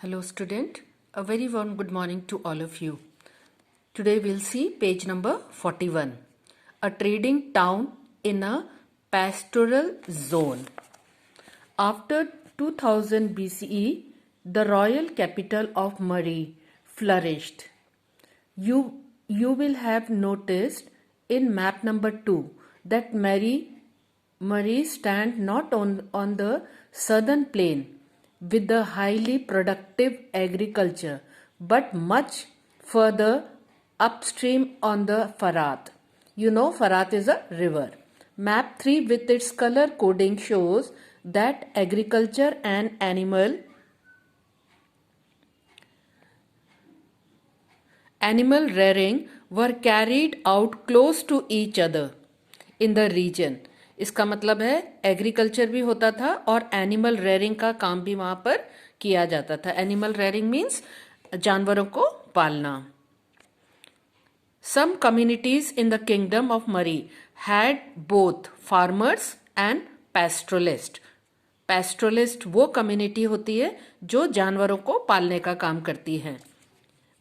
Hello student, a very warm good morning to all of you. Today we'll see page number 41, a trading town in a pastoral zone. After 2000 BCE, the royal capital of Murray flourished. You will have noticed in map number 2 that Murray stand not on the southern plain with the highly productive agriculture but much further upstream on the Farat. You know Farat is a river. Map 3 with its color coding shows that agriculture and animal rearing were carried out close to each other in the region. इसका मतलब है agriculture भी होता था और animal rearing का काम भी वहां पर किया जाता था. एनिमल रेयरिंग मीन्स जानवरों को पालना. Some communities in the kingdom of Murray had both farmers and pastoralists. Pastoralist वो कम्युनिटी होती है जो जानवरों को पालने का काम करती है.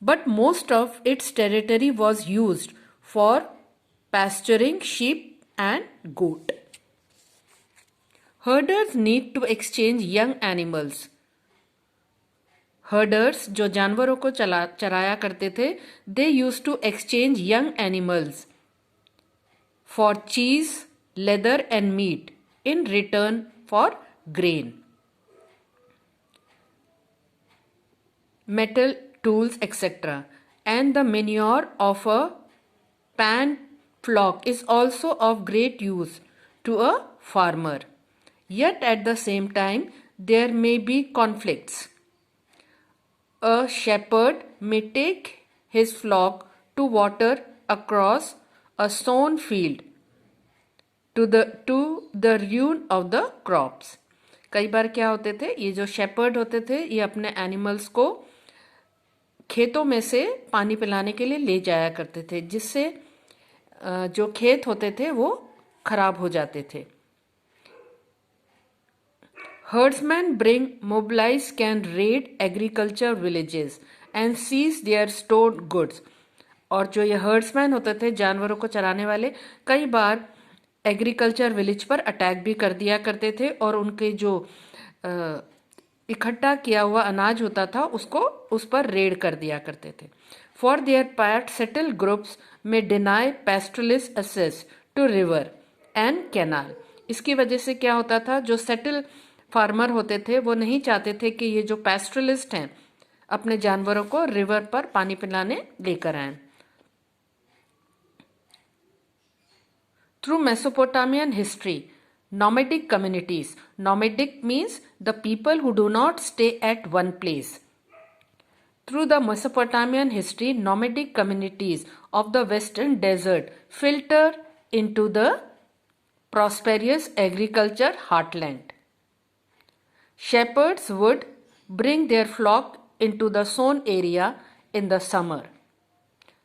But most of its territory was used for pasturing sheep and goat. Herders need to exchange young animals. Herders जो जानवरों को चराया करते थे, they used to exchange young animals for cheese, leather and meat in return for grain, metal tools, etc. And the manure of a pan flock is also of great use to a farmer. Yet at the same time, there may be conflicts. A shepherd may take his flock to water across a sown field to the ruin of the crops. कई बार क्या होते थे, ये जो shepherd होते थे ये अपने एनिमल्स को खेतों में से पानी पिलाने के लिए ले जाया करते थे, जिससे जो खेत होते थे वो खराब हो जाते थे. Herdsmen mobilized can raid agriculture villages and seize their stored goods. और जो ये हर्ड्समैन होते थे जानवरों को चराने वाले, कई बार एग्रीकल्चर विलेज पर अटैक भी कर दिया करते थे और उनके जो इकट्ठा किया हुआ अनाज होता था उसको उस पर रेड कर दिया करते थे. For their part settle groups में deny pastoralist access to river and canal. इसकी वजह से क्या होता था, जो सेटल फार्मर होते थे वो नहीं चाहते थे कि ये जो पैस्टरलिस्ट हैं अपने जानवरों को रिवर पर पानी पिलाने लेकर आए. Through Mesopotamian history, nomadic communities. Nomadic means the people who do not stay at one place. Through the Mesopotamian history, nomadic communities of the western desert filter into the prosperous agriculture heartland. Shepherds would bring their flock into the sown area in the summer.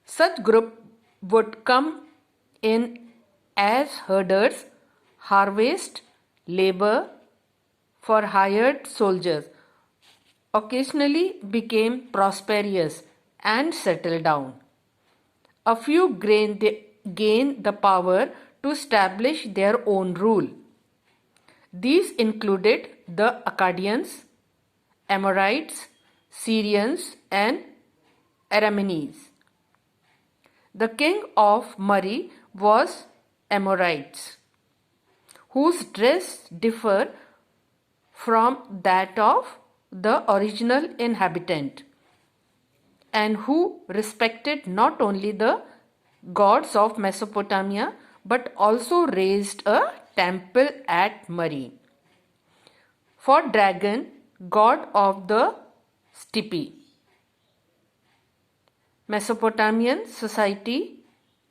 Such group would come in as herders, harvest, labor for hired soldiers, occasionally became prosperous and settled down. A few gained the power to establish their own rule. These included the Akkadians, Amorites, Syrians, and Aramenes. The king of Murray was Amorites, whose dress differ from that of the original inhabitant, and who respected not only the gods of Mesopotamia but also raised a temple at Murray for Dragon, god of the steppe. Mesopotamian society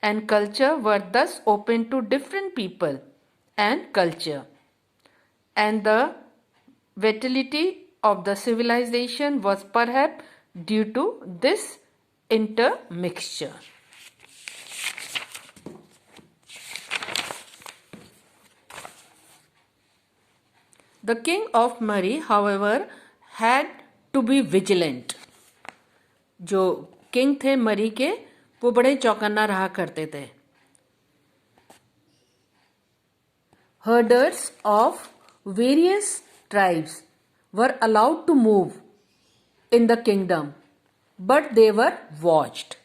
and culture were thus open to different people and culture, and the vitality of the civilization was perhaps due to this intermixture. The king of Murray, however, had to be vigilant. जो king थे मरी के, वो बड़े चौकन्ना रहा करते थे. Herders of various tribes were allowed to move in the kingdom, but they were watched.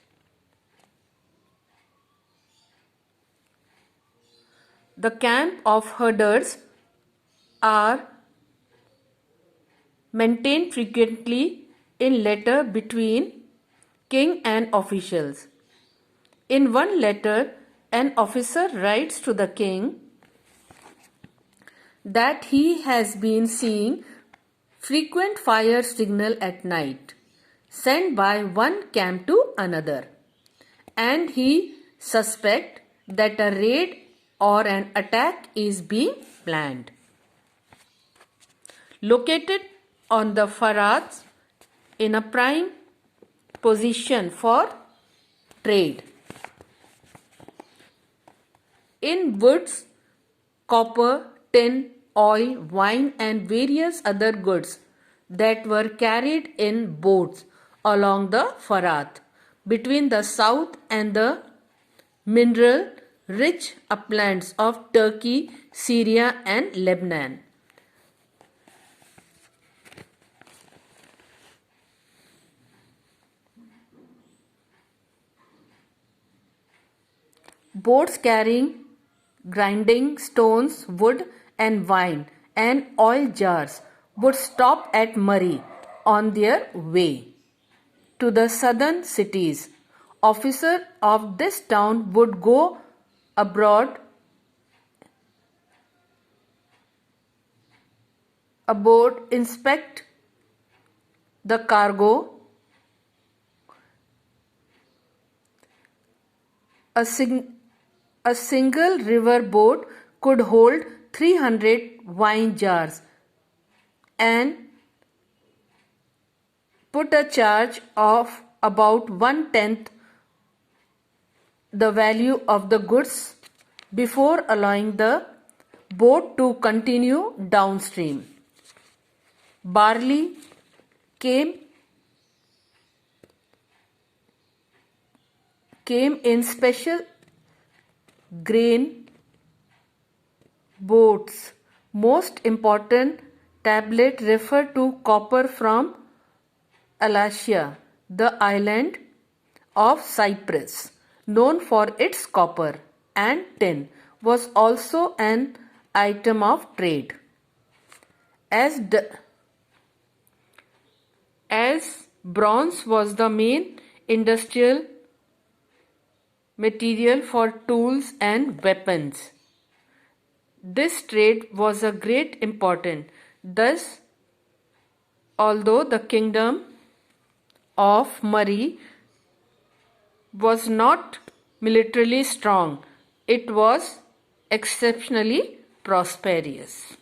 The camp of herders are maintained frequently in letter between king and officials. In one letter, an officer writes to the king that he has been seeing frequent fire signal at night sent by one camp to another, and he suspects that a raid or an attack is being planned. Located on the Farats in a prime position for trade. In woods, copper, tin, oil, wine and various other goods that were carried in boats along the Farat between the south and the mineral-rich uplands of Turkey, Syria and Lebanon. Boats carrying grinding stones, wood and wine and oil jars would stop at Murree on their way to the southern cities. Officers of this town would go aboard inspect the cargo. A single river boat could hold 300 wine jars and put a charge of about 1/10 the value of the goods before allowing the boat to continue downstream. Barley came in special grain boats. Most important tablet refer to copper from Alasia, the island of Cyprus, known for its copper, and tin was also an item of trade. As bronze was the main industrial material for tools and weapons, this trade was a great important. Thus, although the kingdom of Murree was not militarily strong, it was exceptionally prosperous.